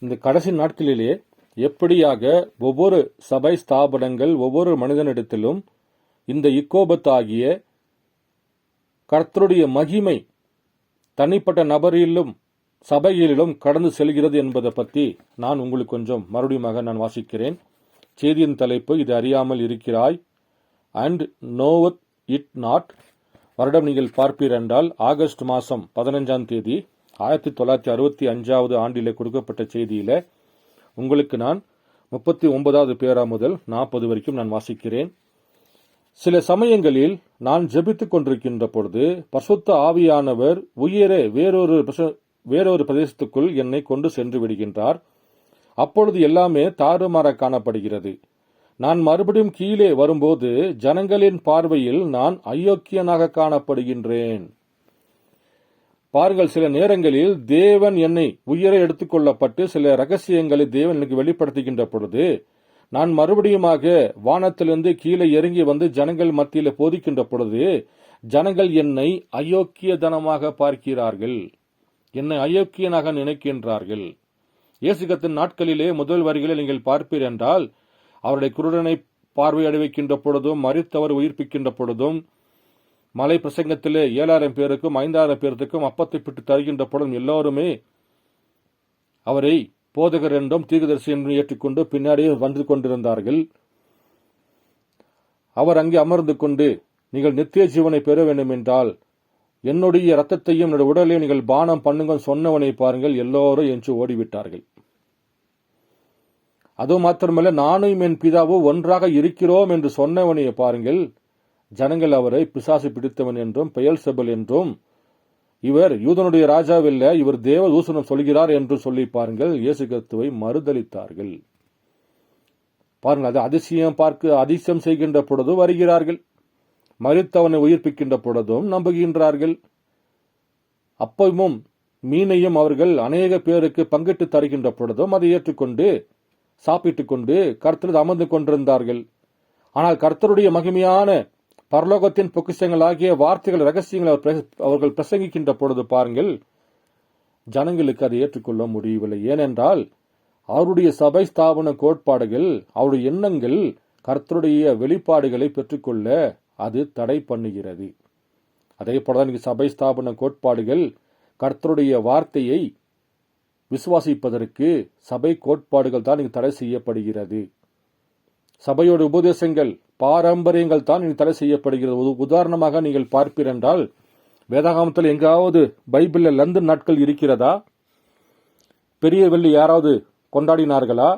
இந்த கடைசி நாட்களிலே எப்படியாக ஒவ்வொரு சபை ஸ்தாபனங்கள் ஒவ்வொரு மனிதனிடத்திலும் இந்த இக்கோபத் ஆகிய கர்த்தருடைய மகிமை தனிப்பட்ட நபரிலும் சபைகளிலும் கடந்து செல்கிறது என்பதை பற்றி நான் உங்களுக்கு கொஞ்சம் மறுபடியும் நான் வாசிக்கிறேன். செய்தியின் தலைப்பு, இது அறியாமல் இருக்கிறாய் அண்ட் நோவத் இட் நாட். வருடம் நீங்கள் பார்ப்பீர் என்றால் ஆகஸ்ட் மாதம் 15ஆம் தேதி 1965 ஆண்டிலே கொடுக்கப்பட்ட செய்தியில உங்களுக்கு நான் 39வது பேரா முதல் 40 வரைக்கும் நான் வாசிக்கிறேன். சில சமயங்களில் நான் ஜெபித்துக் கொண்டிருக்கின்ற பொழுது பரிசுத்த ஆவியானவர் உயரே வேறொரு பிரதேசத்துக்குள் என்னை கொண்டு சென்று விடுகின்றார். அப்பொழுது எல்லாமே தாறுமாற காணப்படுகிறது. நான் மறுபடியும் கீழே வரும்போது ஜனங்களின் பார்வையில் நான் அயோக்கியனாக காணப்படுகின்றேன். பாருங்கள், சில நேரங்களில் தேவன் என்னை உயர எடுத்துக்கொள்ளப்பட்டு சில ரகசியங்களை தேவன் எனக்கு வெளிப்படுத்துகின்ற பொழுது நான் மறுபடியுமாக வானத்திலிருந்து கீழே இறங்கி வந்து ஜனங்கள் மத்தியில் போதிக்கின்ற பொழுது ஜனங்கள் என்னை அயோக்கியதனமாக பார்க்கிறார்கள், என்னை அயோக்கியனாக நினைக்கின்றார்கள். இயேசுகிறிஸ்துவின் நாட்களிலே முதல் வரிகளை நீங்கள் பார்ப்பீர் என்றால் அவருடைய குருடனை பார்வையடை வைக்கின்ற பொழுதும் மரித்தவர் உயிர்ப்பிக்கின்ற பொழுதும் மலை பிரசங்கத்திலே 7000 பேருக்கும் 5000 பேருக்கும் அப்பத்தை பிட்டு தருகின்ற பொழுதும் எல்லோருமே அவரை போதகர் என்றும் தீர்க்கதரிசி என்றும் ஏற்றுக்கொண்டு பின்னாடியே வந்து கொண்டிருந்தார்கள். அவர் அங்கே அமர்ந்து கொண்டு, நீங்கள் நித்திய ஜீவனை பெற வேண்டும் என்றால் என்னுடைய ரத்தத்தையும் என்னுடைய உடலையும் நீங்கள் பானம் பண்ணுங்க சொன்னவனை பாருங்கள், எல்லோரும் என்று ஓடிவிட்டார்கள். அது மாத்திரமல்ல, நானும் என் பிதாவும் ஒன்றாக இருக்கிறோம் என்று சொன்னவனை பாருங்கள், ஜனங்கள் அவரை பிசாசு பிடித்தவன் என்றும் பெயல்செபூல் என்றும், இவர் யூதனுடைய ராஜாவில்லை, இவர் தேவ தூசணம் சொல்கிறார் என்று சொல்லி பாருங்கள் இயேசு கிறிஸ்துவை மறுதலித்தார்கள். பாருங்கள், அது அதிசயம் செய்கின்ற பொழுது வருகிறார்கள், மரித்தவனை உயிர்ப்பிக்கின்ற பொழுதும் நம்புகின்றார்கள். அப்பமும் மீனையும் அவர்கள் அநேக பேருக்கு பங்கிட்டு தருகின்ற பொழுதும் அதை ஏற்றுக்கொண்டு சாப்பிட்டுக் கொண்டு கர்த்தர் அமர்ந்து கொண்டிருந்தார்கள். ஆனால் கர்த்தருடைய மகிமையான பரலோகத்தின் பொக்கிஷங்கள் ஆகிய வார்த்தைகள் ரகசியங்கள் அவர்கள் பிரசங்கிக்கின்ற பொழுது பாருங்கள், ஜனங்களுக்கு அதை ஏற்றுக்கொள்ள முடியவில்லை. ஏனென்றால் அவருடைய சபை ஸ்தாபன கோட்பாடுகள், அவருடைய எண்ணங்கள் கர்த்தருடைய வெளிப்பாடுகளை பெற்றுக்கொள்ள அது தடை பண்ணுகிறது. அதே போலதான் சபை ஸ்தாபன கோட்பாடுகள் கர்த்தருடைய வார்த்தையை விசுவாசிப்பதற்கு சபை கோட்பாடுகள் தான் இங்கு தடை செய்யப்படுகிறது. சபையோட உபதேசங்கள் பாரம்பரியங்கள் தான் இங்கு தடை செய்யப்படுகிறது. உதாரணமாக நீங்கள் பார்ப்பீர் என்றால் வேதாகமத்தில் எங்காவது பைபிளில் லந்தன் நாட்கள் இருக்கிறதா? பெரிய வெள்ளி யாராவது கொண்டாடினார்களா?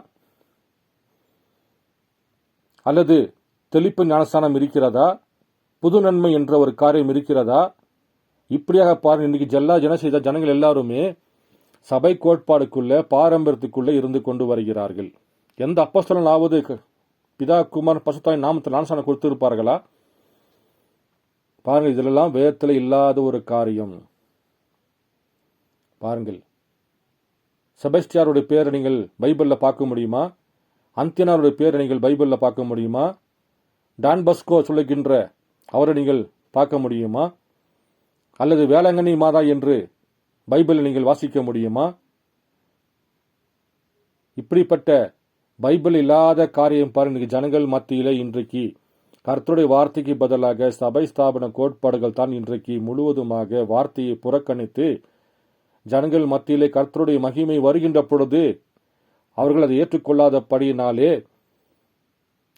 அல்லது தெளிப்பு ஞானஸ்தானம் இருக்கிறதா? புது நன்மை என்ற ஒரு காரியம் இருக்கிறதா? இப்படியாக பாருங்கள், இன்னைக்கு ஜனங்கள் எல்லாருமே சபை கோட்பாடுக்குள்ள பாரம்பரியத்துக்குள்ள இருந்து கொண்டு வருகிறார்கள். எந்த அப்போஸ்தலனாவது பிதா குமார் பசுத்தாய் நாமத்தில் ஞானஸ்தானம் கொடுத்திருப்பார்களா? பாருங்கள், இதெல்லாம் வேதத்தில் இல்லாத ஒரு காரியம். பாருங்கள், செபஸ்டியாருடைய பேரை நீங்கள் பைபிளில் பார்க்க முடியுமா? அந்தியனாருடைய பேரை நீங்கள் பைபிளில் பார்க்க முடியுமா? டான் பஸ்கோ சொல்லுகின்ற அவரை நீங்கள் பார்க்க முடியுமா? அல்லது வேளாங்கண்ணி மாதா என்று பைபிளில் நீங்கள் வாசிக்க முடியுமா? இப்படிப்பட்ட பைபிள் இல்லாத காரியம் பாருங்க, ஜனங்கள் மத்தியிலே இன்றைக்கு கர்த்தருடைய வார்த்தைக்கு பதிலாக சபை ஸ்தாபன கோட்பாடுகள் தான் இன்றைக்கு முழுவதுமாக வார்த்தையை புறக்கணித்து ஜனங்கள் மத்தியிலே கர்த்தருடைய மகிமை வருகின்ற பொழுது அவர்கள் அதை ஏற்றுக்கொள்ளாதபடியினாலே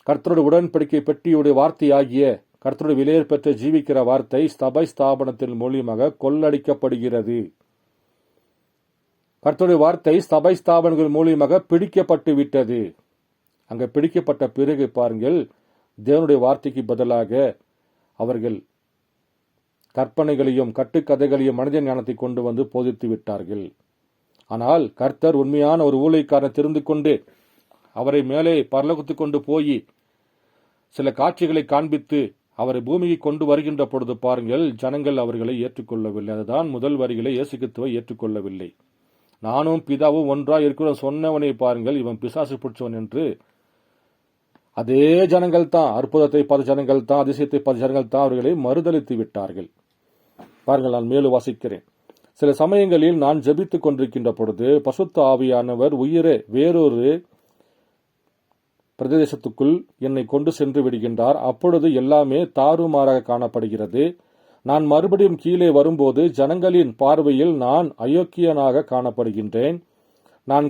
கர்த்தருடைய உடன்படிக்கை பெட்டியுடைய வார்த்தையாகிய கர்த்தருடைய விலையேற பெற்ற ஜீவிக்கிற வார்த்தை சபை ஸ்தாபனத்தின் மூலியமாக கொள்ளடிக்கப்படுகிறது. கர்த்தருடைய வார்த்தை சபை ஸ்தாபனங்கள் மூலியமாக பிடிக்கப்பட்டு விட்டது. அங்க பிடிக்கப்பட்ட பிறகு பாருங்கள், தேவனுடைய வார்த்தைக்கு பதிலாக அவர்கள் கற்பனைகளையும் கட்டுக்கதைகளையும் மனித ஞானத்தை கொண்டு வந்து போதித்து விட்டார்கள். ஆனால் கர்த்தர் உண்மையான ஒரு ஊழியக்காரனை தெரிந்து கொண்டு அவரை மேலே பரலோகத்துக்கு கொண்டு போய் சில காட்சிகளை காண்பித்து அவரை பூமிக்கு கொண்டு வருகின்ற பொழுது பாருங்கள், ஜனங்கள் அவர்களை ஏற்றுக்கொள்ளவில்லை. அதுதான் முதல் வரிகளை இயேசு கிறிஸ்துவை ஏற்றுக்கொள்ளவில்லை. நானும் பிதாவும் ஒன்றாக இருக்கிற சொன்னவனை பாருங்கள், இவன் பிசாசு பிடிச்சவன் என்று அதே ஜனங்கள் தான், அற்புதத்தை பார்த்த ஜனங்கள் தான், அதிசயத்தை பார்த்த ஜனங்கள் தான் அவர்களை மறுதலித்து விட்டார்கள். பாருங்கள், நான் மேலும் வாசிக்கிறேன். சில சமயங்களில் நான் ஜெபித்துக் கொண்டிருக்கின்ற பொழுது பசுத்த ஆவியானவர் உயிரே வேறொரு பிரதேசத்துக்குள் என்னை கொண்டு சென்று விடுகின்றார். அப்பொழுது எல்லாமே தாறுமாறாக காணப்படுகிறது. நான் மறுபடியும் கீழே வரும்போது ஜனங்களின் பார்வையில் நான் அயோக்கியனாக காணப்படுகின்றேன். நான்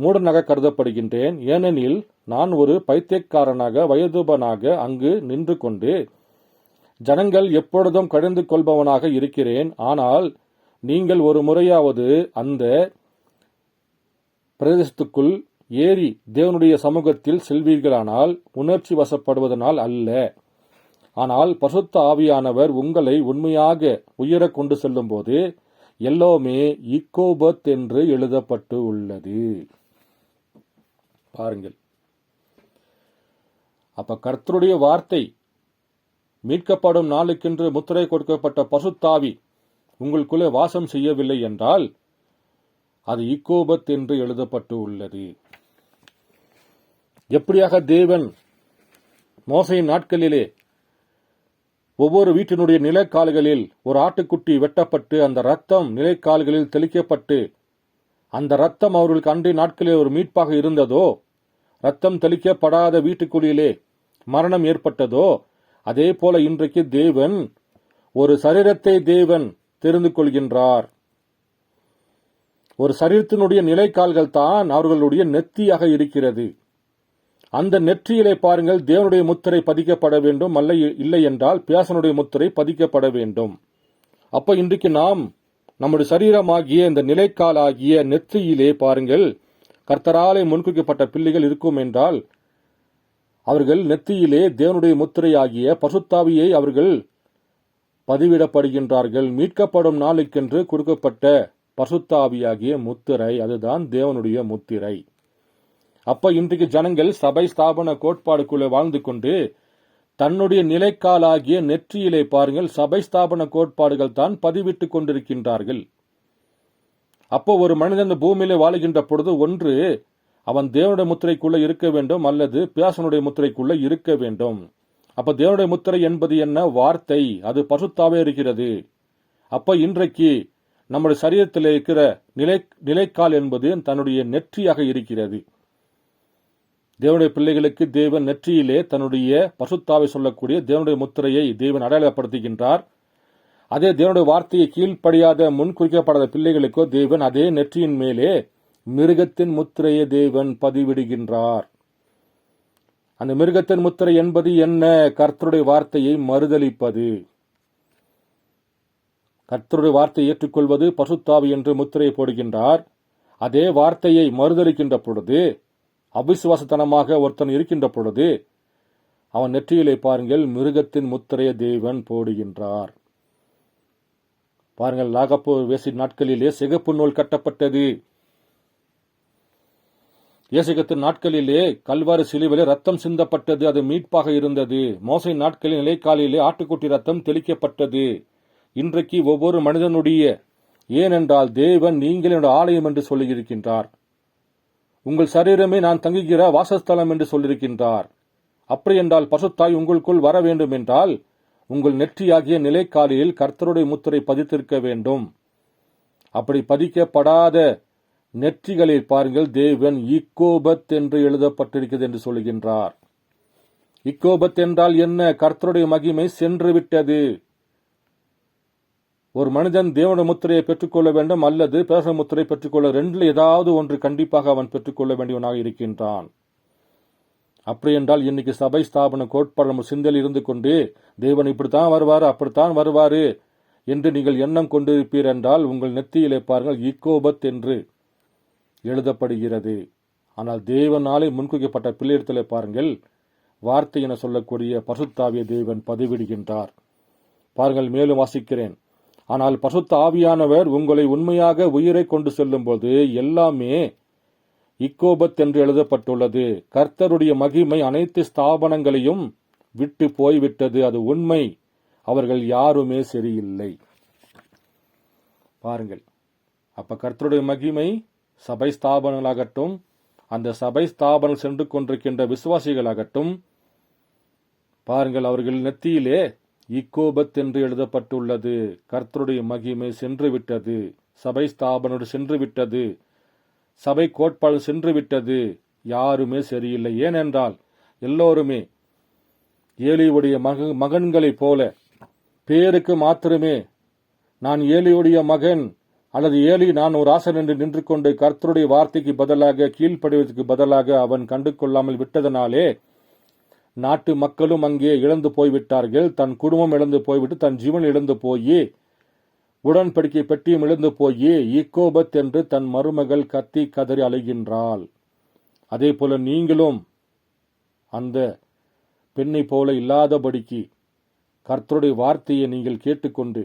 மூடனாக கருதப்படுகின்றேன். ஏனெனில் நான் ஒரு பைத்தியக்காரனாக வயதுபனாக அங்கு நின்று கொண்டு ஜனங்கள் எப்பொழுதும் கடிந்து கொள்பவனாக இருக்கிறேன். ஆனால் நீங்கள் ஒரு முறையாவது அந்த பிரதேசத்துக்குள் ஏறி தேவனுடைய சமூகத்தில் செல்வீர்களானால் உணர்ச்சி வசப்படுவதனால் அல்ல, ஆனால் பசுத்த ஆவியானவர் உங்களை உண்மையாக உயர கொண்டு செல்லும் போது எல்லாமே இக்கோபத் என்று எழுதப்பட்டு உள்ளது. பாருங்கள், அப்ப கர்த்தருடைய வார்த்தை மீட்கப்படும் நாளுக்கென்று முத்திரை கொடுக்கப்பட்ட பசுத்தாவி உங்களுக்குள்ளே வாசம் செய்யவில்லை என்றால் அது இக்கோபத் என்று எழுதப்பட்டு உள்ளது. எப்படியாக தேவன் மோசையின் நாட்களிலே ஒவ்வொரு வீட்டினுடைய நிலைக்கால்களில் ஒரு ஆட்டுக்குட்டி வெட்டப்பட்டு அந்த ரத்தம் நிலைக்கால்களில் தெளிக்கப்பட்டு அந்த ரத்தம் அவர்களுக்கு அன்றைய நாட்களில் ஒரு மீட்பாக இருந்ததோ, ரத்தம் தெளிக்கப்படாத வீட்டுக்குள்ளிலே மரணம் ஏற்பட்டதோ, அதே போல இன்றைக்கு தேவன் ஒரு சரீரத்தை தேவன் தெரிந்து கொள்கின்றார். ஒரு சரீரத்தினுடைய நிலைக்கால்கள் தான் அவர்களுடைய நெத்தியாக இருக்கிறது. அந்த நெற்றியிலே பாருங்கள், தேவனுடைய முத்திரை பதிக்கப்பட வேண்டும், அல்ல இல்லை என்றால் பியாசனுடைய முத்திரை பதிக்கப்பட வேண்டும். அப்ப இன்றைக்கு நாம் நம்முடைய சரீரமாகிய இந்த நிலைக்கால் ஆகிய நெற்றியிலே பாருங்கள், கர்த்தராலே முன்குறிக்கப்பட்ட பிள்ளைகள் இருக்கும் என்றால் அவர்கள் நெத்தியிலே தேவனுடைய முத்திரை ஆகிய பசுத்தாவியை அவர்கள் பதிவிடப்படுகின்றார்கள். மீட்கப்படும் நாளுக்கென்று கொடுக்கப்பட்ட பசுத்தாவியாகிய முத்திரை, அதுதான் தேவனுடைய முத்திரை. அப்ப இன்றைக்கு ஜனங்கள் சபை ஸ்தாபன கோட்பாடுக்குள்ளே வாழ்ந்து கொண்டு தன்னுடைய நிலைக்காலாகிய நெற்றியிலே பாருங்கள் சபை ஸ்தாபன கோட்பாடுகள் தான் பதிவிட்டுக் கொண்டிருக்கின்றார்கள். அப்போ ஒரு மனிதன் பூமியிலே வாழுகின்ற பொழுது ஒன்று அவன் தேவனுடைய முத்திரைக்குள்ள இருக்க வேண்டும், அல்லது பியாசனுடைய முத்திரைக்குள்ள இருக்க வேண்டும். அப்ப தேவனுடைய முத்திரை என்பது என்ன? வார்த்தை, அது பசுத்தாவே இருக்கிறது. அப்ப இன்றைக்கு நம்முடைய சரீரத்தில் இருக்கிற நிலைக்கால் என்பது தன்னுடைய நெற்றியாக இருக்கிறது. தேவனுடைய பிள்ளைகளுக்கு தேவன் நெற்றியிலே தன்னுடைய பசுத்தாவை சொல்லக்கூடிய தேவனுடைய முத்திரையை தேவன் அடையாளப்படுத்துகின்றார். அதே தேவனுடைய வார்த்தையை கீழ்ப்படியாத முன்குறிக்கப்படாத பிள்ளைகளுக்கோ தேவன் அதே நெற்றியின் மேலே மிருகத்தின் முத்திரையை தேவன் பதிவிடுகின்றார். அந்த மிருகத்தின் முத்திரை என்பது என்ன? கர்த்தருடைய வார்த்தையை மறுதலிப்பது. கர்த்தருடைய வார்த்தையை ஏற்றுக்கொள்வது பசுத்தாவி என்று முத்திரையை போடுகின்றார். அதே வார்த்தையை மறுதலிக்கின்ற பொழுது, அவிசுவாசத்தனமாக ஒருத்தன் இருக்கின்ற பொழுது அவன் நெற்றியிலே பாருங்கள் மிருகத்தின் முத்திரையை தேவன் போடுகின்றார். பாருங்கள், லாகப்போ வேசி நாட்களிலே சிகப்பு நூல் கட்டப்பட்டது. இயேசுகிறிஸ்து நாட்களிலே கல்வாரி சிலுவையிலே ரத்தம் சிந்தப்பட்டது, அது மீட்பாக இருந்தது. மோசே நாட்களில் நிலைக்காலிலே ஆட்டுக்குட்டி ரத்தம் தெளிக்கப்பட்டது. இன்றைக்கு ஒவ்வொரு மனிதனுடைய, ஏனென்றால் தேவன் நீங்கள் என்னுடைய ஆலயம் என்று சொல்லியிருக்கின்றார், உங்கள் சரீரமே நான் தங்குகிற வாசஸ்தலம் என்று சொல்லியிருக்கின்றார். அப்படி என்றால் பசுத்தாய் உங்களுக்குள் வர வேண்டும் என்றால் உங்கள் நெற்றியாகிய நிலைக்காலில் கர்த்தருடைய முத்திரை பதித்திருக்க வேண்டும். அப்படி பதிக்கப்படாத நெற்றிகளில் பாருங்கள் தேவன் இக்கோபத் என்று எழுதப்பட்டிருக்கிறது என்று சொல்லுகின்றார். இக்கோபத் என்றால் என்ன? கர்த்தருடைய மகிமை சென்று விட்டது. ஒரு மனிதன் தேவனுடைய முத்திரையை பெற்றுக்கொள்ள வேண்டும், அல்லது பேச முத்திரை பெற்றுக்கொள்ள, ரெண்டில் ஏதாவது ஒன்று கண்டிப்பாக அவன் பெற்றுக்கொள்ள வேண்டியவனாக இருக்கின்றான். அப்படி என்றால் இன்னைக்கு சபை ஸ்தாபன கோட்பாடு நம்ம சிந்தையில் இருந்து கொண்டு தேவன் இப்படித்தான் வருவாரு, அப்படித்தான் வருவாரு என்று நீங்கள் எண்ணம் கொண்டிருப்பீர் என்றால் உங்கள் நெத்தியிலே பாருங்கள் இக்கோபத் என்று எழுதப்படுகிறது. ஆனால் தேவனாலே முன்குறிக்கப்பட்ட பிள்ளையிடத்திலே பாருங்கள் வார்த்தை என சொல்லக்கூடிய பசுத்தாவிய தேவன் பதிவிடுகின்றார். பாருங்கள், மேலும் வாசிக்கிறேன். ஆனால் பசுத்த ஆவியானவர் உங்களை உண்மையாக உயிரை கொண்டு செல்லும் போது எல்லாமே இக்கோபத் என்று எழுதப்பட்டுள்ளது. கர்த்தருடைய மகிமை அனைத்து ஸ்தாபனங்களையும் விட்டு போய்விட்டது. அது உண்மை. அவர்கள் யாருமே சரியில்லை. பாருங்கள், அப்ப கர்த்தருடைய மகிமை சபை ஸ்தாபனங்களாகட்டும், அந்த சபை ஸ்தாபனம் சென்று கொண்டிருக்கின்ற விசுவாசிகளாகட்டும், பாருங்கள் அவர்கள் நெத்தியிலே இக்கோபத் என்று எழுதப்பட்டுள்ளது. கர்த்தருடைய மகிமை சென்று விட்டது. சபை ஸ்தாபனோடு சென்று விட்டது. சபை கோட்பாடு சென்று விட்டது. யாருமே சரியில்லை. ஏனென்றால் எல்லோருமே ஏலியுடைய மகன்களைப் போல பேருக்கு மாத்திரமே நான் ஏலியுடைய மகன் அல்லது ஏலி நான் ஒரு ஆசன் என்று நின்று கொண்டு கர்த்தருடைய வார்த்தைக்கு பதிலாக கீழ்ப்படுவதற்கு பதிலாக அவன் கண்டு கொள்ளாமல் விட்டதனாலே நாட்டு மக்களும் அங்கே இழந்து போய்விட்டார்கள். தன் குடும்பம் இழந்து போய்விட்டு தன் ஜீவன் இழந்து போய் உடன்படிக்கை பெட்டியும் இழந்து போய் இக்கோபத் என்று தன் மருமகள் கத்தி கதறி அழுகின்றாள். அதே போல நீங்களும் அந்த பெண்ணை போல இல்லாதபடிக்கு கர்த்தருடைய வார்த்தையை நீங்கள் கேட்டுக்கொண்டு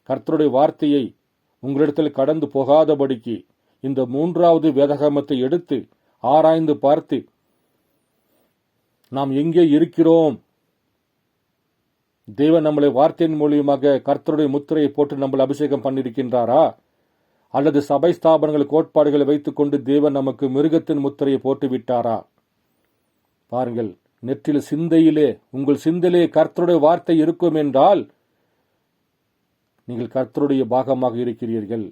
கர்த்தருடைய வார்த்தையை உங்களிடத்தில் கடந்து போகாதபடிக்கு இந்த 3வது வேதாகமத்தை எடுத்து ஆராய்ந்து பார்த்து நாம் எங்கே இருக்கிறோம், தேவன் நம்மளை வார்த்தையின் மூலியமாக கர்த்தருடைய முத்திரையை போட்டு நம்மளை அபிஷேகம் பண்ணியிருக்கின்றாரா, அல்லது சபை ஸ்தாபனங்கள் கோட்பாடுகளை வைத்துக் கொண்டு தேவன் நமக்கு மிருகத்தின் முத்திரையை போட்டு விட்டாரா? பாருங்கள், நெற்றில் சிந்தையிலே உங்கள் சிந்தையிலே கர்த்தருடைய வார்த்தை இருக்கும் என்றால் நீங்கள் கர்த்தருடைய பாகமாக இருக்கிறீர்கள்.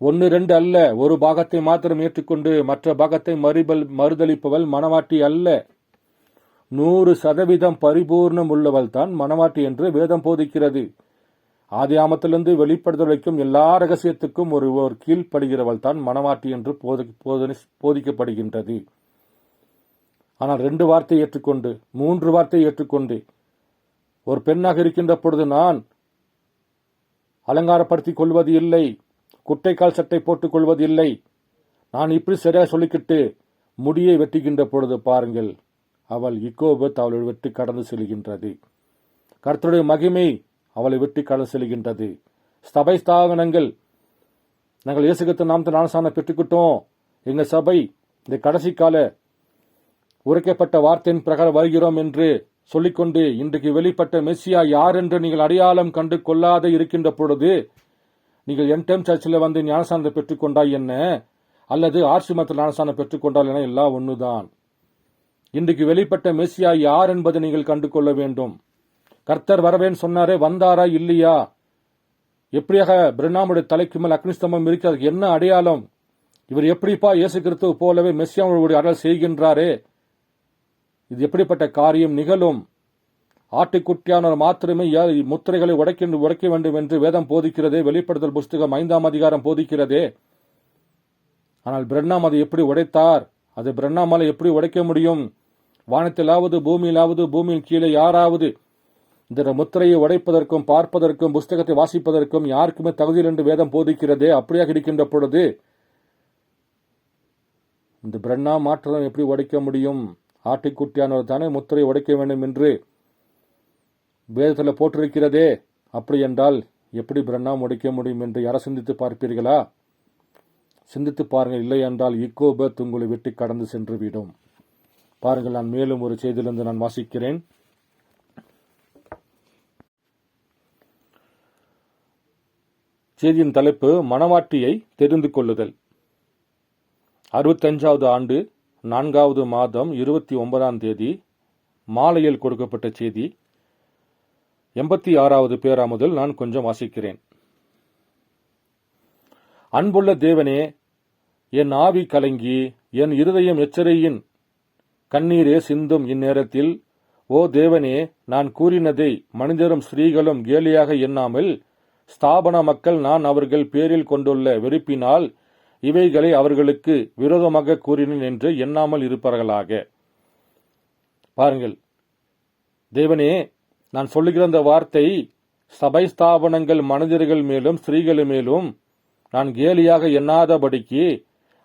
1-2 அல்ல, ஒரு பாகத்தை மாத்திரம் ஏற்றுக்கொண்டு மற்ற பாகத்தை மறுதளிப்பவள் மனவாட்டி அல்ல. 100% பரிபூர்ணம் உள்ளவள் தான் மனவாட்டி என்று வேதம் போதிக்கிறது. ஆதியாமத்திலிருந்து வெளிப்படுதல் வைக்கும் எல்லா ரகசியத்துக்கும் ஒரு கீழ்ப்படுகிறவள் தான் மனவாட்டி என்று போதிக்கப்படுகின்றது. ஆனால் 2 வார்த்தை ஏற்றுக்கொண்டு 3 வார்த்தை ஏற்றுக்கொண்டு ஒரு பெண்ணாக இருக்கின்ற பொழுது நான் அலங்காரப்படுத்திக் கொள்வது இல்லை, குட்டைக்கால் சட்டை போட்டுக் கொள்வது இல்லை, நான் இப்படி சரியாக சொல்லிக்கிட்டு முடியை வெட்டுகின்ற பொழுது பாருங்கள், அவள் இக்கோபத் அவளை விட்டு கடந்து செல்கின்றது. கர்த்தருடைய மகிமை அவளை விட்டு கடந்து செல்கின்றது. சபை ஸ்தாபனங்கள் நாங்கள் இயேசு கிறிஸ்து நாமத்தில் ஞானஸ்நானம் பெற்றுக்கிட்டோம், எங்க சபை இந்த கடைசி கால உரைக்கப்பட்ட வார்த்தையின் பிரகாரம் வருகிறோம் என்று சொல்லிக்கொண்டு இன்றைக்கு வெளிப்பட்ட மெஸ்ஸியா யார் என்று நீங்கள் அடையாளம் கண்டு கொள்ளாத இருக்கின்ற பொழுது நீங்கள் என்டெம் சர்ச்சில் வந்து ஞானஸ்நானத்தை பெற்றுக்கொண்டால் என்ன, அல்லது ஆர்சி மதத்தில் ஞானஸ்நானம் பெற்றுக்கொண்டால் என எல்லாம் ஒன்றுதான். இன்றைக்கு வெளிப்பட்ட மெஸ்ஸியா யார் என்பதை நீங்கள் கண்டு கொள்ள வேண்டும். கர்த்தர் வரவேன்னு சொன்னாரே, வந்தாரா இல்லையா? எப்படியாக பிரணாமுடைய தலைக்கு மேல் அக்னிஸ்தம்பம் இருக்கிறது, என்ன அடையாளம்? இவர் எப்படிப்பா இயேசு கிறிஸ்துவ போலவே மெஸ்ஸியாவுடைய அடையாளம் செய்கின்றாரே, இது எப்படிப்பட்ட காரியம் நிகழும்? ஆட்டுக்குட்டியானவர் மாத்திரமே முத்திரைகளை உடைக்க வேண்டும் என்று வேதம் போதிக்கிறதே, வெளிப்படுத்தல் புஸ்தகம் 5ஆம் அதிகாரம் போதிக்கிறதே. ஆனால் பிரண்ணாம் அதை எப்படி உடைத்தார்? அதை பிரண்ணாமால எப்படி உடைக்க முடியும்? வானத்திலாவது பூமியிலாவது பூமியின் கீழே யாராவது இந்த முத்திரையை உடைப்பதற்கும் பார்ப்பதற்கும் புஸ்தகத்தை வாசிப்பதற்கும் யாருக்குமே தகுதியில் என்று வேதம் போதிக்கிறதே. அப்படியாக இருக்கின்ற பொழுது இந்த பிரண்ணா மாற்றம் எப்படி உடைக்க முடியும்? ஆட்டுக்குட்டியானவர் தானே முத்திரை உடைக்க வேண்டும் என்று வேதத்தில் போட்டிருக்கிறதே. அப்படி என்றால் எப்படி பிரண்ணாம் உடைக்க முடியும் என்று யாரை சிந்தித்து பார்ப்பீர்களா? சிந்தித்து பாருங்கள். இல்லை என்றால் இக்கோபத் உங்களை விட்டு கடந்து சென்று விடும். பாருங்கள், நான் மேலும் ஒரு செய்தியிலிருந்து நான் வாசிக்கிறேன். செய்தியின் தலைப்பு மணவாட்டியை தெரிந்து கொள்ளுதல். 65வது ஆண்டு 4வது மாதம் 29ஆம் தேதி மாலையில் கொடுக்கப்பட்ட செய்தி. 86வது பேரா முதல் நான் கொஞ்சம் வாசிக்கிறேன். அன்புள்ள தேவனே, என் ஆவி கலங்கி என் இருதயம் எச்சரியின் கண்ணீரே சிந்தும் இந்நேரத்தில், ஓ தேவனே, நான் கூறினதை மனிதரும் ஸ்திரீகளும் கேலியாக எண்ணாமல் ஸ்தாபன மக்கள் நான் அவர்கள் பேரில் கொண்டுள்ள வெறுப்பினால் இவைகளை அவர்களுக்கு விரோதமாக கூறினேன் என்று எண்ணாமல் இருப்பார்களாக. பாருங்கள், தேவனே, நான் சொல்லுகிற அந்த வார்த்தை சபை ஸ்தாபனங்கள் மனிதர்கள் மேலும் ஸ்திரீகள் மேலும் நான் கேலியாக எண்ணாதபடிக்கு,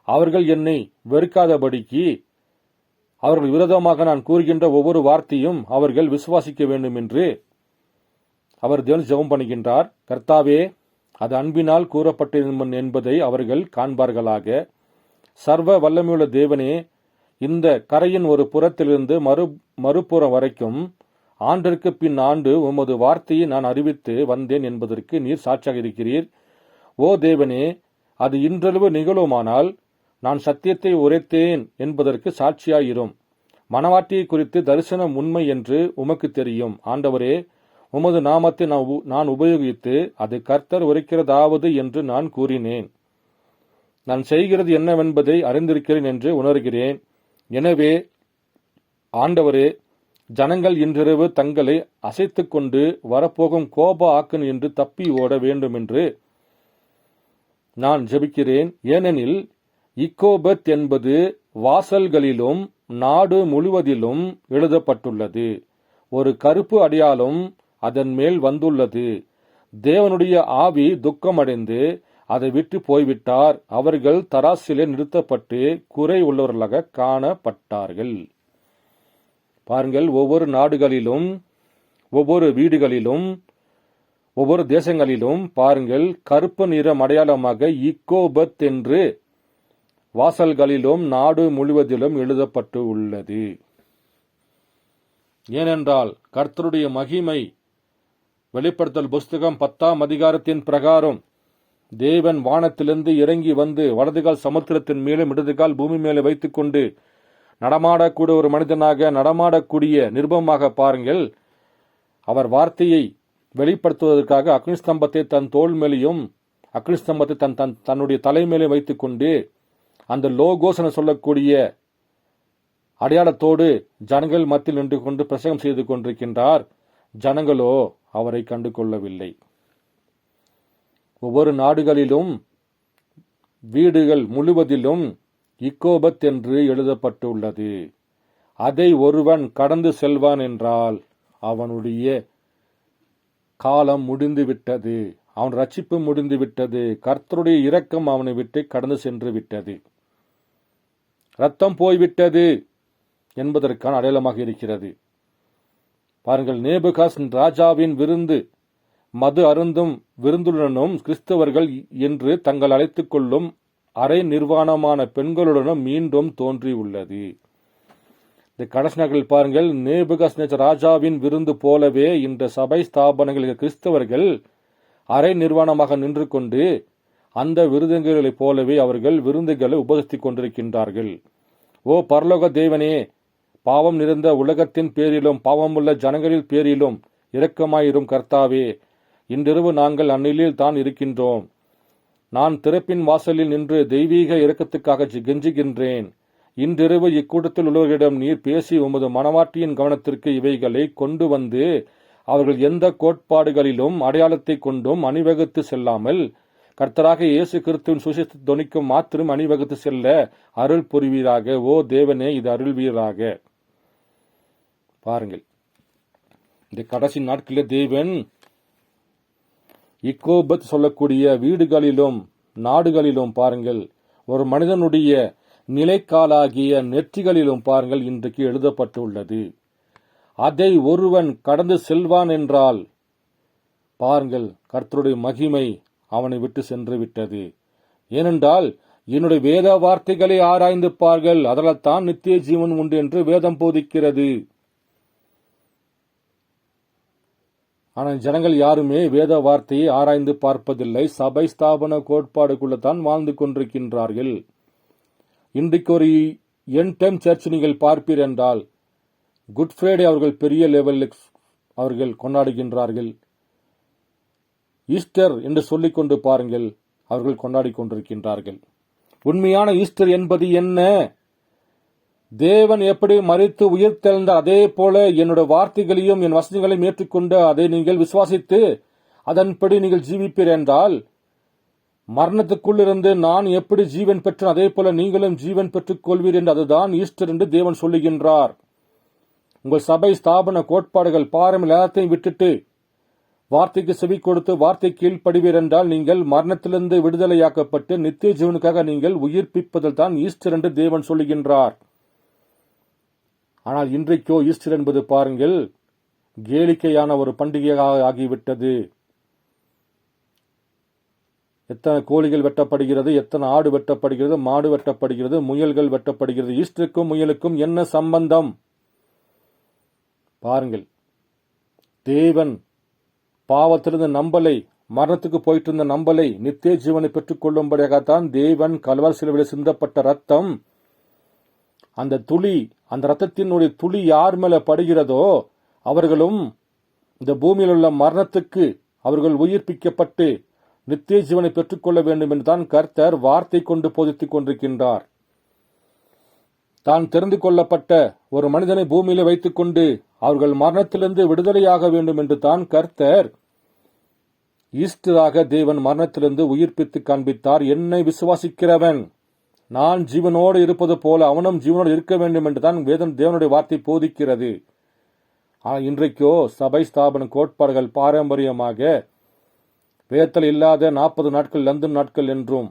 அவர்கள் என்னை வெறுக்காதபடிக்கு, அவர்கள் விரோதமாக நான் கூறுகின்ற ஒவ்வொரு வார்த்தையும் அவர்கள் விசுவாசிக்க வேண்டும் என்று அவர் தேவன் ஜெபம் பண்ணுகின்றார். கர்த்தாவே, அது அன்பினால் கூறப்பட்டிருக்கும் என்பதை அவர்கள் காண்பார்களாக. சர்வ வல்லமையுள்ள தேவனே, இந்த கரையின் ஒரு புறத்திலிருந்து மறுபுறம் வரைக்கும் ஆண்டிற்கு பின் ஆண்டு உமது வார்த்தையை நான் அறிவித்து வந்தேன் என்பதற்கு நீர் சாட்சியாக இருக்கிறீர். ஓ தேவனே, அது இன்றளவு நிகழுமானால் நான் சத்தியத்தை உரைத்தேன் என்பதற்கு சாட்சியாயிரும். மணவாட்டியை குறித்து தரிசனம் உண்மை என்று உமக்கு தெரியும். ஆண்டவரே, உமது நாமத்தை நான் உபயோகித்து அது கர்த்தர் உரைக்கிறதாவது என்று நான் கூறினேன். நான் செய்கிறது என்னவென்பதை அறிந்திருக்கிறேன் என்று உணர்கிறேன். எனவே ஆண்டவரே, ஜனங்கள் இன்றிரவு தங்களை அசைத்து கொண்டு வரப்போகும் கோப ஆக்கன் என்று தப்பி ஓட வேண்டுமென்று நான் ஜெபிக்கிறேன். ஏனெனில் இக்கோபத் என்பது வாசல்களிலும் நாடு முழுவதிலும் எழுதப்பட்டுள்ளது. ஒரு கருப்பு அடையாளம் அதன் மேல் வந்துள்ளது. தேவனுடைய ஆவி துக்கமடைந்து அதை விட்டு போய்விட்டார். அவர்கள் தராசிலே நிறுத்தப்பட்டு குறை உள்ளவர்களாக காணப்பட்டார்கள். பாருங்கள், ஒவ்வொரு நாடுகளிலும், ஒவ்வொரு வீடுகளிலும், ஒவ்வொரு தேசங்களிலும் பாருங்கள், கருப்பு நிறம் அடையாளமாக இக்கோபத் என்று வாசல்களிலும் நாடு முழுவதிலும் எழுதப்பட்டு உள்ளது. ஏனென்றால் கர்த்தருடைய மகிமை வெளிப்படுத்தல் புஸ்தகம் 10ஆம் அதிகாரத்தின் பிரகாரம் தேவன் வானத்திலிருந்து இறங்கி வந்து வலதுகால் சமுத்திரத்தின் மேலும் இடதுகால் பூமி மேலே வைத்துக்கொண்டு நடமாடக்கூடிய ஒரு மனிதனாக நடமாடக்கூடிய நிருபமாக பாருங்கள், அவர் வார்த்தையை வெளிப்படுத்துவதற்காக அக்னிஸ்தம்பத்தை தன் தோள் மேலேயும் அக்னிஸ்தம்பத்தை தன்னுடைய தலை மேலே வைத்துக்கொண்டு அந்த லோகோஸ் என சொல்லக்கூடிய அடையாளத்தோடு ஜனங்கள் மத்தியில் நின்று கொண்டு பிரசங்கம் செய்து கொண்டிருக்கின்றார். ஜனங்களோ அவரை கண்டு கொள்ளவில்லை. ஒவ்வொரு நாடுகளிலும் வீடுகள் முழுவதிலும் இக்கோபத் என்று எழுதப்பட்டு உள்ளது. அதை ஒருவன் கடந்து செல்வான் என்றால் அவனுடைய காலம் முடிந்துவிட்டது, அவன் ரட்சிப்பு முடிந்துவிட்டது, கர்த்தருடைய இரக்கம் அவனை விட்டு கடந்து சென்று விட்டது, ரத்தம் போய்விட்டது என்பதற்கான அடையாளமாக இருக்கிறது. பாருங்கள், நேபுகாஸ் ராஜாவின் விருந்து மது அருந்தும் விருந்துடனும் கிறிஸ்தவர்கள் என்று தங்கள் அழைத்துக் கொள்ளும் அரை நிர்வாணமான பெண்களுடனும் மீண்டும் தோன்றியுள்ளது. இந்த கடைசி நாட்களில் பாருங்கள், நேபுகாத்நேச்சர் ராஜாவின் விருந்து போலவே இந்த சபை ஸ்தாபனங்களில் கிறிஸ்தவர்கள் அரை நிர்வாணமாக நின்று கொண்டு அந்த விருதுகளைப் போலவே அவர்கள் விருந்துகளை உபதேசித்துக் கொண்டிருக்கின்றார்கள். ஓ பரலோக தேவனே, பாவம் நிறைந்த உலகத்தின் பேரிலும் பாவமுள்ள ஜனங்களின் பேரிலும் இரக்கமாயிரும் கர்த்தாவே, இன்றிரவு நாங்கள் அந்நிலையில் தான் இருக்கின்றோம். நான் திறப்பின் வாசலில் நின்று தெய்வீக இரக்கத்துக்காக கெஞ்சுகின்றேன். இன்றிரவு இக்கூட்டத்தில் உள்ளவர்களிடம் நீர் பேசி உமது மனவாட்டியின் கவனத்திற்கு இவைகளை கொண்டு வந்து அவர்கள் எந்த கோட்பாடுகளிலும் அடையாளத்தை கொண்டும் அணிவகுத்து செல்லாமல் கர்த்தராக இயேசு கிறிஸ்துவின் சுவிசேஷத்தை தொனிக்கும் மாத்திரம் அணிவகுத்து செல்ல அருள் புரிவீராக. ஓ தேவனே, இது அருள்வீராக. பாருங்கள், இந்த கடைசி நாட்களில் தேவன் இக்கோபத் சொல்லக்கூடிய வீடுகளிலும் நாடுகளிலும் பாருங்கள், ஒரு மனிதனுடைய நிலைக்காலாகிய நெற்றிகளிலும் பாருங்கள் இன்றைக்கு எழுதப்பட்டுள்ளது. அதை ஒருவன் கடந்து செல்வான் என்றால் பாருங்கள், கர்த்தருடைய மகிமை அவனை விட்டு சென்று விட்டது. ஏனென்றால் என்னுடைய வேத வார்த்தைகளை ஆராய்ந்து பார்கள், அதனால் தான் நித்திய ஜீவன் உண்டு என்று வேதம் போதிக்கிறது. ஆனால் ஜனங்கள் யாருமே வேத வார்த்தையை ஆராய்ந்து பார்ப்பதில்லை. சபை ஸ்தாபன கோட்பாடுக்குள்ளதான் வாழ்ந்து கொண்டிருக்கின்றார்கள். இன்றைக்கு ஒரு எண்ட் டைம் சர்ச் நீங்கள் பார்ப்பீர் என்றால் குட் ஃப்ரைடே அவர்கள் பெரிய லெவலில் அவர்கள் கொண்டாடுகின்றார்கள். ஈஸ்டர் என்று சொல்லிக் கொண்டு பாருங்கள், அவர்கள் கொண்டாடி கொண்டிருக்கின்றார்கள். உண்மையான ஈஸ்டர் என்பது என்ன? தேவன் எப்படி மரித்து உயிர்த்தெழுந்தார், அதே போல என்னுடைய வார்த்தைகளையும் என் வசனங்களையும் ஏற்றுக்கொண்டு அதை நீங்கள் விசுவாசித்து அதன்படி நீங்கள் ஜீவிப்பீர் என்றால், மரணத்துக்குள்ளிருந்து நான் எப்படி ஜீவன் பெற்றேன் அதே போல நீங்களும் ஜீவன் பெற்றுக் கொள்வீர் என்று அதுதான் ஈஸ்டர் என்று தேவன் சொல்லுகின்றார். உங்கள் சபை ஸ்தாபன கோட்பாடுகள் பாரம்பரிய எல்லாத்தையும் விட்டுட்டு வார்த்தைக்கு செவி கொடுத்து வார்த்தை கீழ்ப்படுவீர் என்றால் நீங்கள் மரணத்திலிருந்து விடுதலையாக்கப்பட்டு நித்திய ஜீவனுக்காக நீங்கள் உயிர்ப்பிப்பதில் தான் ஈஸ்டர் என்று தேவன் சொல்லுகின்றார். ஆனால் இன்றைக்கோ ஈஸ்டர் என்பது பாருங்கள் கேளிக்கையான ஒரு பண்டிகையாக ஆகிவிட்டது. எத்தனை கோழிகள் வெட்டப்படுகிறது, எத்தனை ஆடு வெட்டப்படுகிறது, மாடு வெட்டப்படுகிறது, முயல்கள் வெட்டப்படுகிறது. ஈஸ்டருக்கும் முயலுக்கும் என்ன சம்பந்தம்? பாருங்கள், தேவன் பாவத்திலிருந்து நம்பலை, மரணத்துக்கு போயிட்டு இருந்த நம்பலை நித்திய ஜீவனை பெற்றுக் கொள்ளும்படியாகத்தான் தேவன் கல்வாரி சிலுவையில் சிந்தப்பட்ட ரத்தம், அந்த துளி, அந்த ரத்தத்தினுடைய துளி யார் மேல படுகிறதோ அவர்களும் இந்த பூமியில் உள்ள மரணத்துக்கு அவர்கள் உயிர்ப்பிக்கப்பட்டு நித்திய ஜீவனை பெற்றுக்கொள்ள வேண்டும் என்று தான் கர்த்தர் வார்த்தை கொண்டு போதித்துக் கொண்டிருக்கின்றார். தான் தெரிந்து கொள்ளப்பட்ட ஒரு மனிதனை பூமியில வைத்துக் கொண்டு அவர்கள் மரணத்திலிருந்து விடுதலையாக வேண்டும் என்று தான் கர்த்தர் ஈஸ்டராக தேவன் மரணத்திலிருந்து உயிர்ப்பித்து காண்பித்தார். என்னை விசுவாசிக்கிறவன் நான் ஜீவனோடு இருப்பது போல அவனும் ஜீவனோடு இருக்க வேண்டும் என்று தான் தேவனுடைய வார்த்தை போதிக்கிறது. ஆனால் இன்றைக்கோ சபை ஸ்தாபன கோட்பாடுகள் பாரம்பரியமாக வேதத்தில் இல்லாத 40 நாட்கள் லந்தன் நாட்கள் என்றும்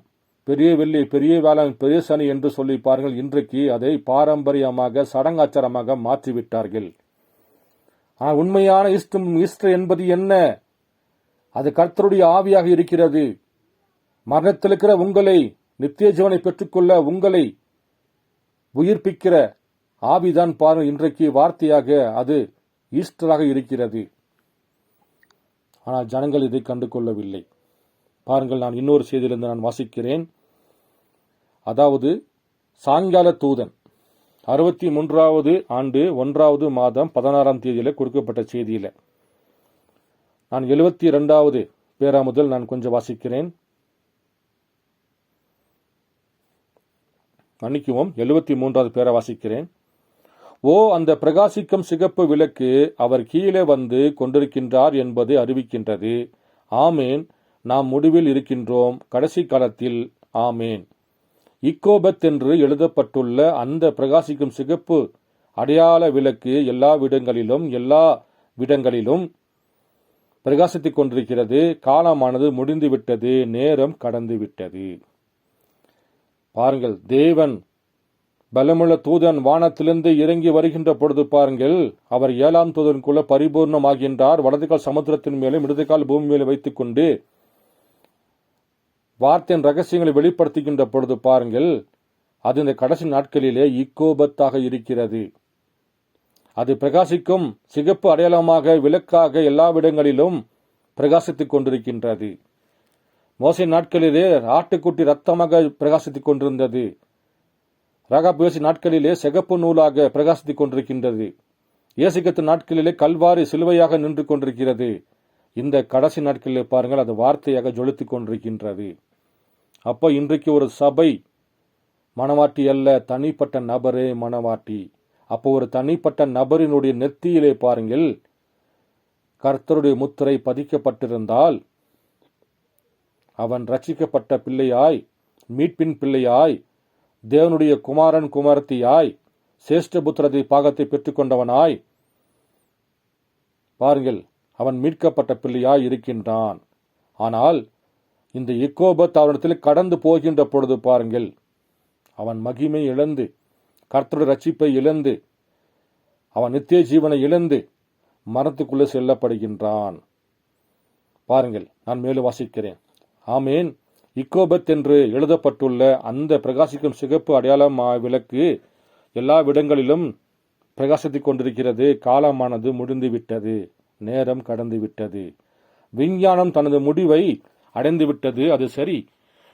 பெரிய வெள்ளி பெரிய வேளாண் பெரிய சனி என்று சொல்லி பாருங்கள். இன்றைக்கு அதை பாரம்பரியமாக சடங்காச்சாரமாக மாற்றிவிட்டார்கள். ஆனால் உண்மையான ஈஸ்டர் என்பது என்ன? அது கர்த்தருடைய ஆவியாக இருக்கிறது. மரணத்தில் இருக்கிற உங்களை நித்திய ஜீவனை பெற்றுக்கொள்ள உங்களை உயிர்ப்பிக்கிற ஆவிதான் பாருங்கள் இன்றைக்கு வார்த்தையாக அது ஈஸ்டராக இருக்கிறது. ஆனால் ஜனங்கள் இதை கண்டு கொள்ளவில்லை. பாருங்கள், நான் இன்னொரு செய்தியிலிருந்து நான் வாசிக்கிறேன். அதாவது சாயங்கால தூதன் 63வது ஆண்டு 1வது மாதம் 16ஆம் தேதியில கொடுக்கப்பட்ட செய்தியில நான் 72வது பேரா முதல் நான் கொஞ்சம் வாசிக்கிறேன். மன்னிக்குவோம், 73வது பேரா வாசிக்கிறேன். ஓ, அந்த பிரகாசிக்கும் சிகப்பு விளக்கு அவர் கீழே வந்து கொண்டிருக்கின்றார் என்பது அறிவிக்கின்றது. ஆமேன், நாம் முடிவில் இருக்கின்றோம், கடைசி காலத்தில். ஆமேன். இக்கோபத் என்று எழுதப்பட்டுள்ள அந்த பிரகாசிக்கும் சிகப்பு அடையாள விளக்கு எல்லா விடங்களிலும் பிரகாசித்துக் கொண்டிருக்கிறது. காலமானது முடிந்துவிட்டது, நேரம் கடந்து விட்டது. பாருங்கள், தேவன் பலமுள்ள தூதன் வானத்திலிருந்து இறங்கி வருகின்ற பொழுது பாருங்கள், அவர் 7ஆம் தூதனுக்குள்ள பரிபூர்ணமாகின்றார். வலதுகால் சமுத்திரத்தின் மேலும் இடதுகால் பூமி மேலே வைத்துக் கொண்டு வார்த்தையின் ரகசியங்களை வெளிப்படுத்துகின்ற பொழுது பாருங்கள், அது இந்த கடைசி நாட்களிலே இக்கோபத்தாக இருக்கிறது. அது பிரகாசிக்கும் சிகப்பு அடையாளமாக விளக்காக எல்லாவிடங்களிலும் பிரகாசித்துக் கொண்டிருக்கின்றது. மோசே நாட்களிலே ஆட்டுக்குட்டி ரத்தமாக பிரகாசித்துக் கொண்டிருந்தது. ராகாபேசி நாட்களிலே சிகப்பு நூலாக பிரகாசித்துக் கொண்டிருக்கின்றது. இயேசுகிறிஸ்து நாட்களிலே கல்வாரி சிலுவையாக நின்று கொண்டிருக்கிறது. இந்த கடைசி நாட்களிலே பாருங்கள், அது வார்த்தையாக ஜொலித்துக் கொண்டிருக்கின்றது. அப்போ இன்றைக்கு ஒரு சபை மணவாட்டி அல்ல, தனிப்பட்ட நபரே மணவாட்டி. அப்போ ஒரு தனிப்பட்ட நபரினுடைய நெத்தியிலே பாருங்கள் கர்த்தருடைய முத்திரை பதிக்கப்பட்டிருந்தால் அவன் ரட்சிக்கப்பட்ட பிள்ளையாய், மீட்பின் பிள்ளையாய், தேவனுடைய குமாரன் குமாரத்தியாய், சேஷ்டபுத்திரத்தை பாகத்தை பெற்றுக்கொண்டவனாய் பாருங்கள் அவன் மீட்கப்பட்ட பிள்ளையாய் இருக்கின்றான். ஆனால் இந்த இக்கோபத் அவனிடத்தில் கடந்து போகின்ற பொழுது பாருங்கள், அவன் மகிமை இழந்து, கர்த்தருடைய ரட்சிப்பை இழந்து, அவன் நித்திய ஜீவனை இழந்து மரணத்துக்குள்ளே செல்லப்படுகின்றான். பாருங்கள், நான் மேலும் வாசிக்கிறேன். ஆமேன். இக்கோபத் என்று எழுதப்பட்டுள்ள அந்த பிரகாசிக்கும் சிகப்பு அடையாளம் விளக்கு எல்லா இடங்களிலும் பிரகாசித்துக் கொண்டிருக்கிறது. காலமானது முடிந்துவிட்டது, நேரம் கடந்து விட்டது. விஞ்ஞானம் தனது முடிவை அடைந்துவிட்டது. அது சரி.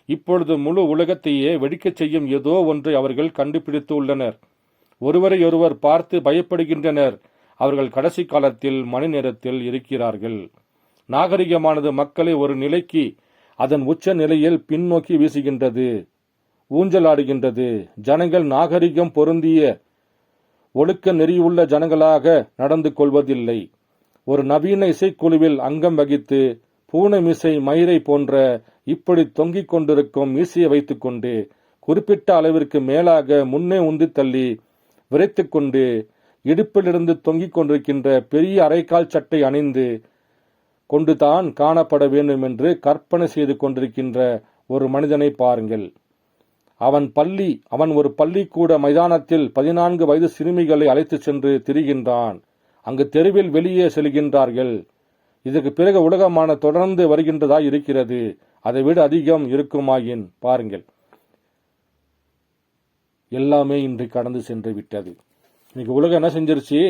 இப்பொழுது முழு உலகத்தையே வெடிக்கச் செய்யும் ஏதோ ஒன்றை அவர்கள் கண்டுபிடித்து உள்ளனர். ஒருவரை ஒருவர் பார்த்து பயப்படுகின்றனர். அவர்கள் கடைசி காலத்தில் மணி நேரத்தில் இருக்கிறார்கள். நாகரிகமானது மக்களை ஒரு நிலைக்கு அதன் உச்ச நிலையில் பின்னோக்கி வீசுகின்றது, ஊஞ்சலாடுகின்றது. ஜனங்கள் நாகரிகம் பொருந்திய ஒழுக்க நெறியுள்ள ஜனங்களாக நடந்து கொள்வதில்லை. ஒரு நவீன இசைக்குழுவில் அங்கம் வகித்து பூனை மீசை மயிரை போன்ற இப்படி தொங்கிக் கொண்டிருக்கும் மீசையை வைத்துக்கொண்டு குறிப்பிட்ட அளவிற்கு மேலாக முன்னே உந்தி தள்ளி விரைத்துக்கொண்டு இடுப்பிலிருந்து தொங்கிக் கொண்டிருக்கின்ற பெரிய அரைக்கால் சட்டை அணிந்து கொண்டுதான் காணப்பட வேண்டும் என்று கற்பனை செய்து கொண்டிருக்கின்ற ஒரு மனிதனை பாருங்கள். அவன் ஒரு பள்ளிக்கூட மைதானத்தில் 14 வயது சிறுமிகளை அழைத்து சென்று திரிகின்றான். அங்கு தெருவில் வெளியே செல்கின்றார்கள். இதற்கு பிறகு உலகமான தொடர்ந்து வருகின்றதா இருக்கிறது. அதை விட அதிகம் இருக்குமாயின் பாருங்கள், எல்லாமே இன்று கடந்து சென்று விட்டது. இன்னைக்கு உலகம் என்ன செஞ்சிருச்சு?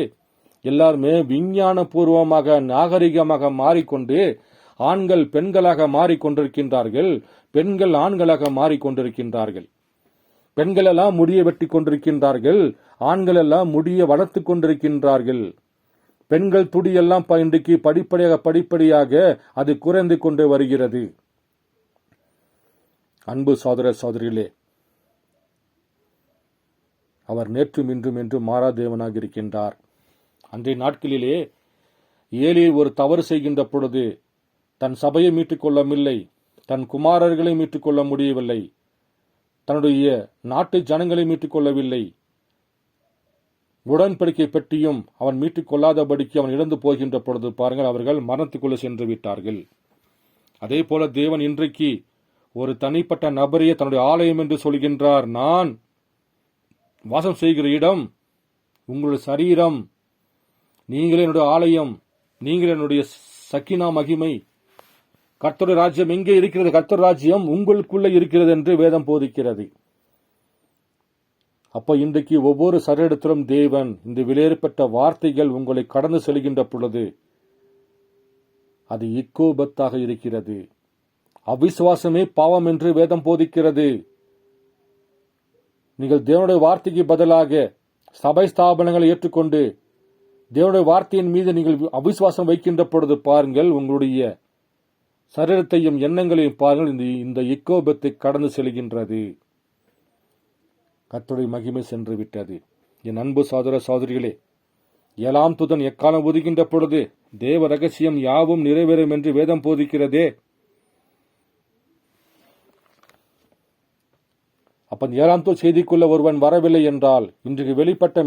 எல்லாருமே விஞ்ஞான பூர்வமாக நாகரிகமாக மாறிக்கொண்டு ஆண்கள் பெண்களாக மாறிக்கொண்டிருக்கின்றார்கள், பெண்கள் ஆண்களாக மாறிக்கொண்டிருக்கின்றார்கள். பெண்கள் எல்லாம் முடிய வெட்டி கொண்டிருக்கின்றார்கள், ஆண்கள் எல்லாம் முடிய வளர்த்து கொண்டிருக்கின்றார்கள். பெண்கள் துடியெல்லாம் இன்றைக்கு படிப்படியாக அது குறைந்து கொண்டே வருகிறது. அன்பு சகோதர சகோதரிகளே, அவர் நேற்றும் இன்றும் என்று மாறாதேவனாக இருக்கின்றார். அன்றைய நாட்களிலே ஏலி ஒரு தவறு செய்கின்ற பொழுது தன் சபையை மீட்டுக் கொள்ளவில்லை, தன் குமாரர்களை மீட்டுக் கொள்ள முடியவில்லை, தன்னுடைய நாட்டு ஜனங்களை மீட்டுக் கொள்ளவில்லை. உடன்படிக்கை பற்றியும் அவன் மீட்டுக் கொள்ளாதபடிக்கு அவன் இழந்து போகின்ற பொழுது பாருங்கள், அவர்கள் மரணத்துக்குள்ளே சென்று விட்டார்கள். அதே போல தேவன் இன்றைக்கு ஒரு தனிப்பட்ட நபரையே தன்னுடைய ஆலயம் என்று சொல்கின்றார். நான் வாசம் செய்கிற இடம் உங்களுடைய சரீரம், நீங்களே என்னுடைய ஆலயம், நீங்கள் என்னுடைய சக்கினா மகிமை. கர்த்தருடைய ராஜ்யம் எங்கே இருக்கிறது? கர்த்தர் ராஜ்யம் உங்களுக்குள்ளே இருக்கிறது என்று வேதம் போதிக்கிறது. அப்ப இன்றைக்கு ஒவ்வொரு சரீரத்திலும் தேவன் இந்த விலையேறப்பட்ட வார்த்தைகள் உங்களை கடந்து செல்கின்ற பொழுது அது இக்கோபத்தாக இருக்கிறது. அவிசுவாசமே பாவம் என்று வேதம் போதிக்கிறது. நீங்கள் தேவனுடைய வார்த்தைக்கு பதிலாக சபை ஸ்தாபனங்களை ஏற்றுக்கொண்டு தேவனுடைய வார்த்தையின் மீது நீங்கள் அவிசுவாசம் வைக்கின்ற பொழுது பாருங்கள், உங்களுடைய சரீரத்தையும் எண்ணங்களையும் பாருங்கள், இந்த இக்கோபத்தை கடந்து செல்கின்றது. கர்த்தருடைய மகிமை சென்று விட்டது. என் அன்பு சகோதர சகோதரிகளே, 7ஆம் தூதன் எக்காலம் ஒதுகின்ற பொழுது தேவ ரகசியம் யாவும் நிறைவேறும் என்று வேதம் போதிக்கிறதே. அப்ப 7ஆம் தூதன் செய்திக்குள்ள ஒருவன் வரவில்லை என்றால் இன்றைக்கு வெளிப்பட்ட